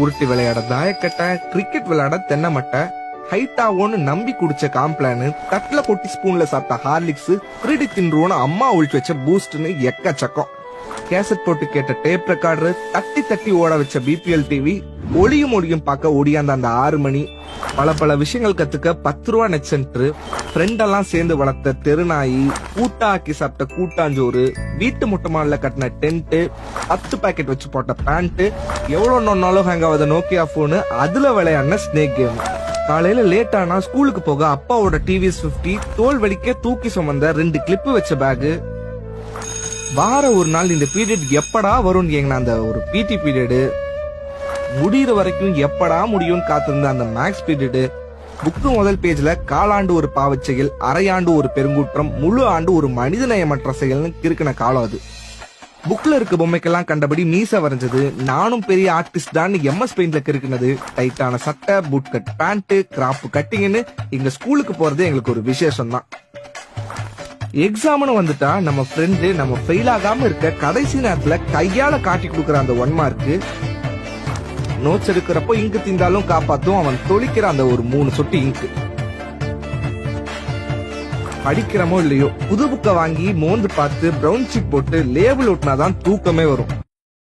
உருட்டி விளையாட தாயக்கட்டை, கிரிக்கெட் விளையாட தென்னை மட்டை, ஹைட்டாவோன்னு நம்பி குடிச்ச காம்ப்ளானு, தட்டுல கொட்டி ஸ்பூன்ல சாப்பிட்ட ஹார்லிக்ஸ், திருடி தின்றுவோன்னு அம்மா ஒழிச்சு வச்ச பூஸ்ட்னு எக்கச்சக்கம். கேசட் போட்டு கேட்ட டேப் ரெக்கார்டர், தட்டி தட்டி ஓட வச்ச பிபிஎல் டிவி, ஒளியும் ஒளியும் பார்க்க ஓடியாந்த அந்த 6 மணி, பல விஷயங்கள் கத்துக்க 10 ரூபா நெட் சென்டர், ஃப்ரெண்டெல்லாம் சேர்ந்து வளர்த்த தெருநாயி, கூட்டா ஆக்கி சாப்பிட்ட கூட்டாஞ்சோறு, வீட்டு முட்டை மாடல கட்டின டென்ட், 10 பாக்கெட் வச்சு போட்ட பேண்ட், எவ்வளவு நொன்னாலும் ஹேங் ஆகாத நோக்கியா போனு, அதுல விளையாடின ஸ்னேக் கேம். காலையில லேட் ஆனா ஸ்கூலுக்கு போக அப்பாவோட டிவிஎஸ் 50, தோல் வலிக்க தூக்கி சுமந்த 2 கிளிப்பு வச்ச பேகு. வார ஒரு நாள் இந்த பீரியட் எப்படா வரும் எங்க அந்த ஒரு பிடி பீரியடு, முடிகிற வரைக்கும் எப்படா முடியும்னு காத்திருந்த அந்த மேக்ஸ் பீரியடு, புக்கு முதல் பேஜ்ல காலாண்டு ஒரு பாவச் செயல், அரையாண்டு ஒரு பெருங்குற்றம், முழு ஆண்டு ஒரு மனிதநேயமற்ற செயல்னு கிறுக்கின காலம் அது. புக்ல இருக்க பொம்மைக்கெல்லாம் கண்டபடி மீச வரைஞ்சது, நானும் பெரிய ஆர்டிஸ்ட் தான் எம்எஸ் பெயிண்ட்ல கிறுக்கினது, டைட்டான சட்டை, பூட் கட் பேண்ட், கிராப் கட்டிங்னு எங்க ஸ்கூலுக்கு போறது எங்களுக்கு ஒரு விசேஷம் தான். எக்ஸாம்னு வந்துட்டா நம்ம ஃப்ரெண்டு நம்ம ஃபெயில் ஆகாம இருக்க கடைசி நேரத்துல கையால காட்டி கொடுக்கற அந்த 1 மார்க்கு, நோட்ஸ் எடுக்கிறப்போ இங்கு திந்தாலும் காப்பாத்தும் அவன் தொளிக்கிற அந்த ஒரு 3 சொட்டு இங்கு. படிக்கிறமோ இல்லையோ புது புக்கை வாங்கி மோந்து பார்த்து பிரவுன் ஷீட் போட்டு லேபிள் ஒட்டினாதான் தூக்கமே வரும்.